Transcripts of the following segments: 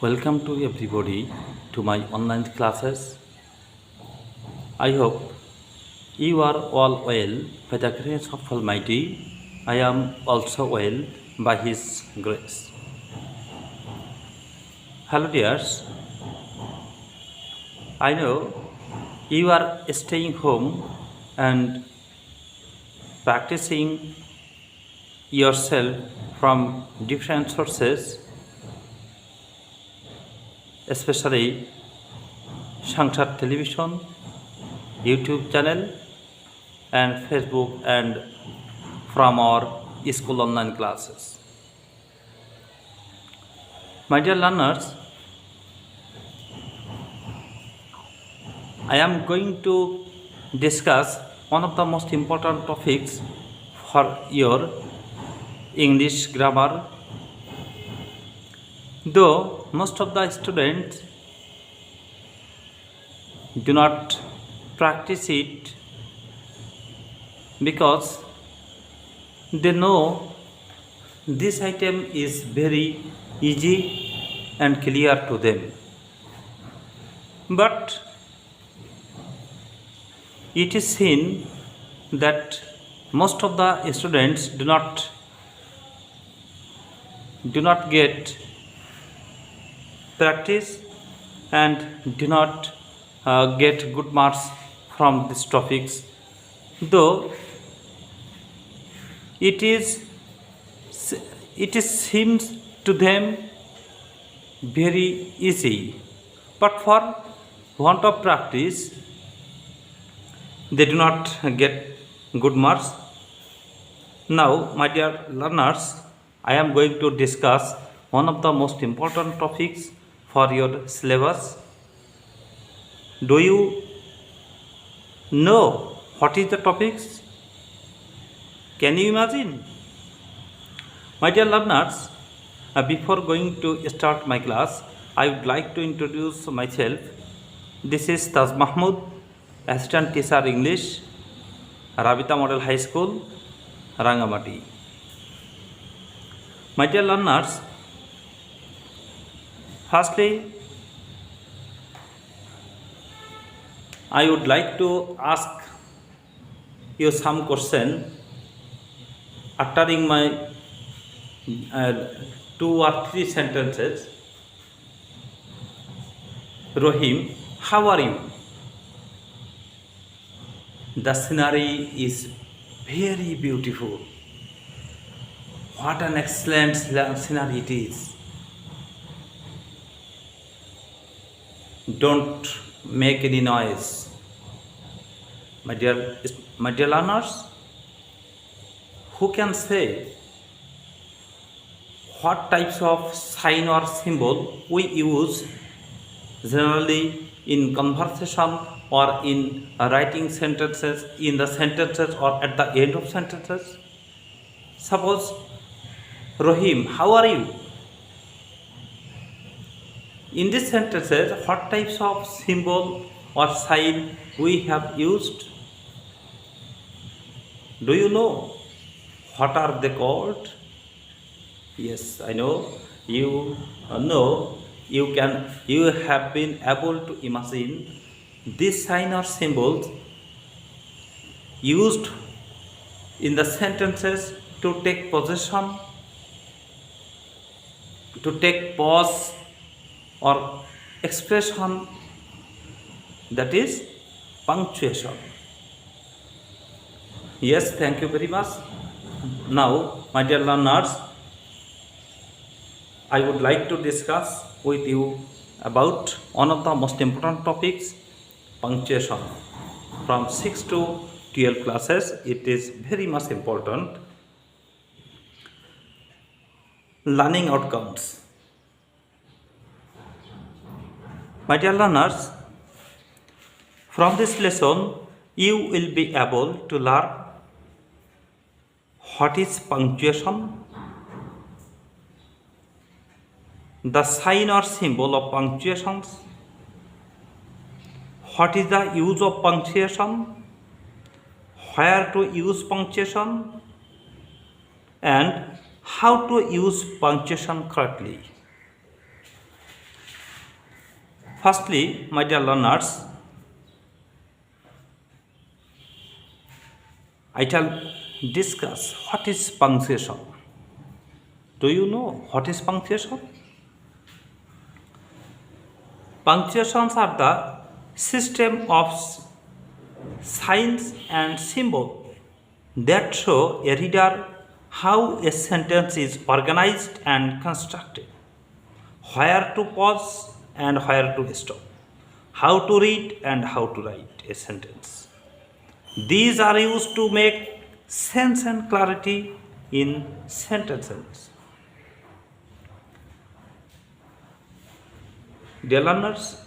Welcome to everybody to my online classes. I hope you are all well by the grace of Almighty. I am also well by His grace. Hello dears, I know you are staying home and practicing yourself from different sources, especially Shankar Television, YouTube channel and Facebook and from our school online classes. My dear learners, I am going to discuss one of the most important topics for your English grammar. Though most of the students do not practice it because they know this item is very easy and clear to them. But it is seen that most of the students do not get practice and do not get good marks from these topics, though it seems to them very easy, but for want of practice they do not get good marks. Now, my dear learners, I am going to discuss one of the most important topics for your syllabus. Do you know what is the topics? Can you imagine? My dear learners, before going to start my class, I would like to introduce myself. This is TAZ MAHMUD, Assistant Teacher English, Rabita Model High School, Rangamati. My dear learners, firstly, I would like to ask you some question uttering my 2 or 3 sentences. Rohim, how are you? The scenery is very beautiful. What an excellent scenery it is. Don't make any noise. My dear learners, who can say what types of sign or symbol we use generally in conversation or in writing sentences, in the sentences or at the end of sentences? Suppose, Rohim, how are you? In these sentences, what types of symbol or sign we have used? Do you know what are they called? Yes, I know you know. You have been able to imagine this sign or symbols used in the sentences to take possession, to take pause or expression, that is punctuation. Yes, thank you very much. Now, my dear learners, I would like to discuss with you about one of the most important topics, punctuation. From 6 to 12 classes, it is very much important. Learning outcomes. My dear learners, from this lesson, you will be able to learn what is punctuation, the sign or symbol of punctuations, what is the use of punctuation, where to use punctuation, and how to use punctuation correctly. Firstly, my dear learners, I shall discuss what is punctuation. Do you know what is punctuation? Punctuations are the system of signs and symbols that show a reader how a sentence is organized and constructed, where to pause and where to stop, how to read and how to write a sentence. These are used to make sense and clarity in sentences. Dear learners,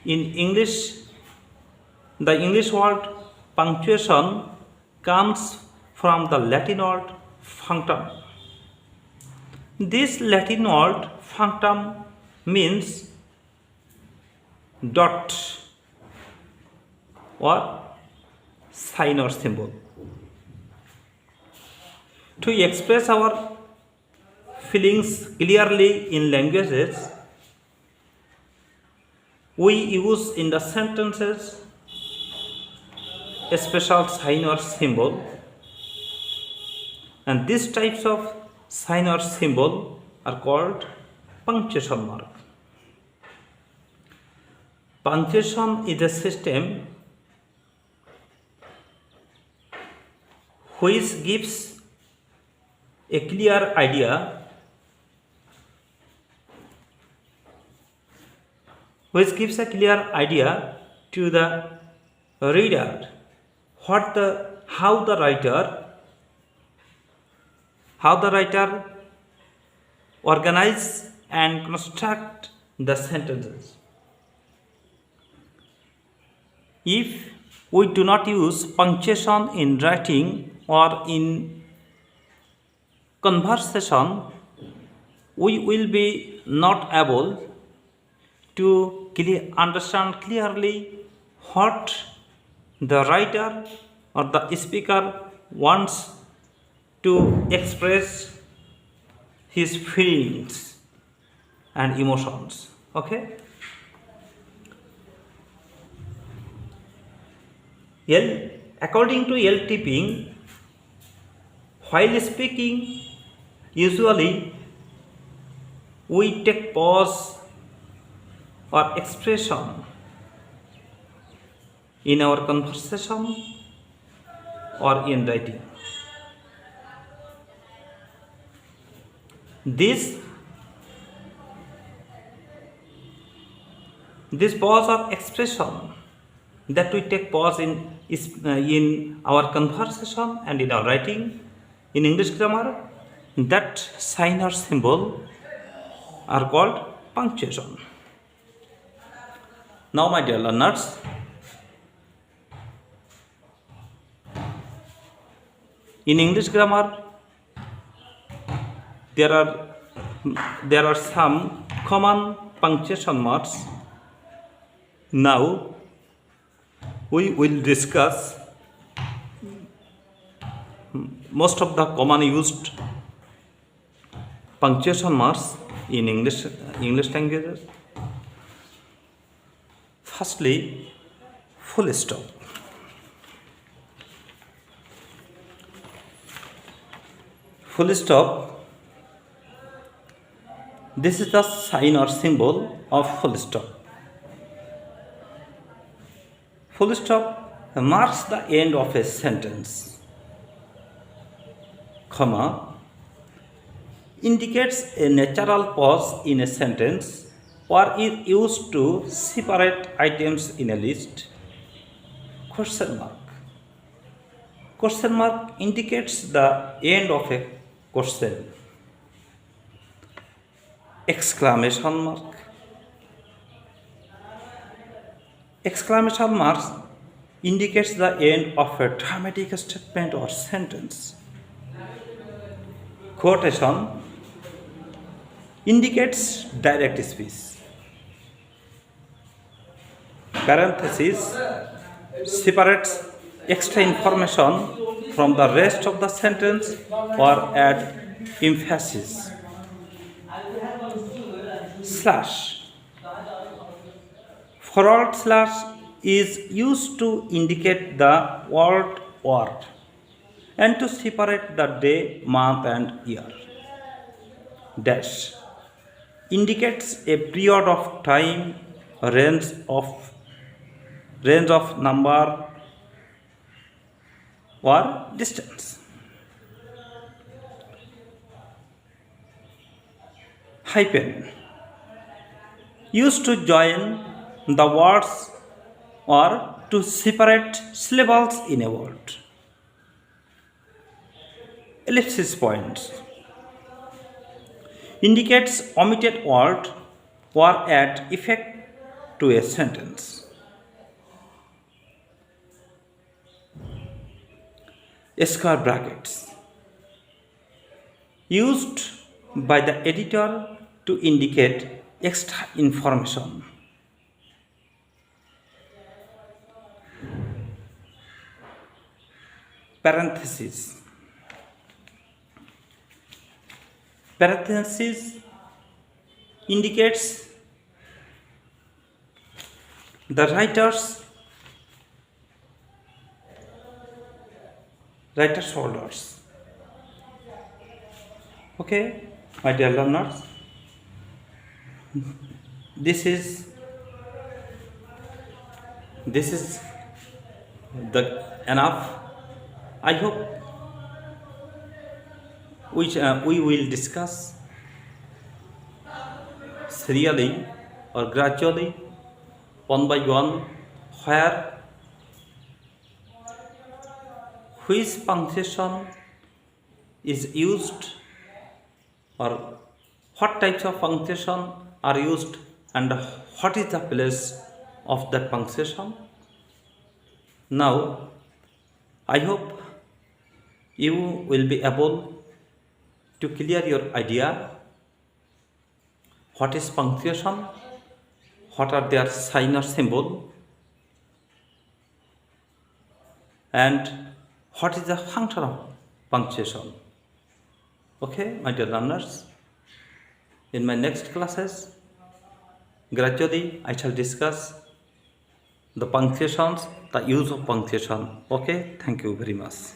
in English, the English word punctuation comes from the Latin word punctum. This Latin word punctum means dot or sign or symbol. To express our feelings clearly in languages, we use in the sentences a special sign or symbol, and these types of sign or symbol are called punctuation mark. Punctuation is a system which gives a clear idea to the reader how the writer organize and construct the sentences. If we do not use punctuation in writing or in conversation, we will be not able to understand clearly what the writer or the speaker wants to express his feelings and emotions. Okay? According to LTP, while speaking, usually we take pause or expression in our conversation or in writing. This pause or expression that we take pause in our conversation and in our writing in English grammar, that sign or symbol are called punctuation. Now, my dear learners, in English grammar, there are some common punctuation marks. Now, we will discuss most of the common used punctuation marks in English languages. Firstly, full stop. Full stop. This is the sign or symbol of full stop. Full stop marks the end of a sentence. Comma indicates a natural pause in a sentence or is used to separate items in a list. Question mark. Question mark indicates the end of a question. Exclamation mark. Exclamation marks indicates the end of a dramatic statement or sentence. Quotation indicates direct speech. Parenthesis separates extra information from the rest of the sentence or add emphasis. slash. Forward slash is used to indicate the word and to separate the day, month and year. Dash indicates a period of time, range of number or distance. Hyphen used to join the words or to separate syllables in a word. Ellipsis points indicates omitted word or add effect to a sentence. Square brackets used by the editor to indicate extra information. Parentheses indicates the writer's shoulders. Okay, my dear learners, this is the enough. I hope we will discuss serially or gradually, one by one, where which punctuation is used or what types of punctuation are used and what is the place of that punctuation. Now I hope you will be able to clear your idea what is punctuation, what are their sign or symbol, and what is the function of punctuation. Okay, my dear learners, in my next classes, gradually I shall discuss the punctuations, the use of punctuation. Okay, thank you very much.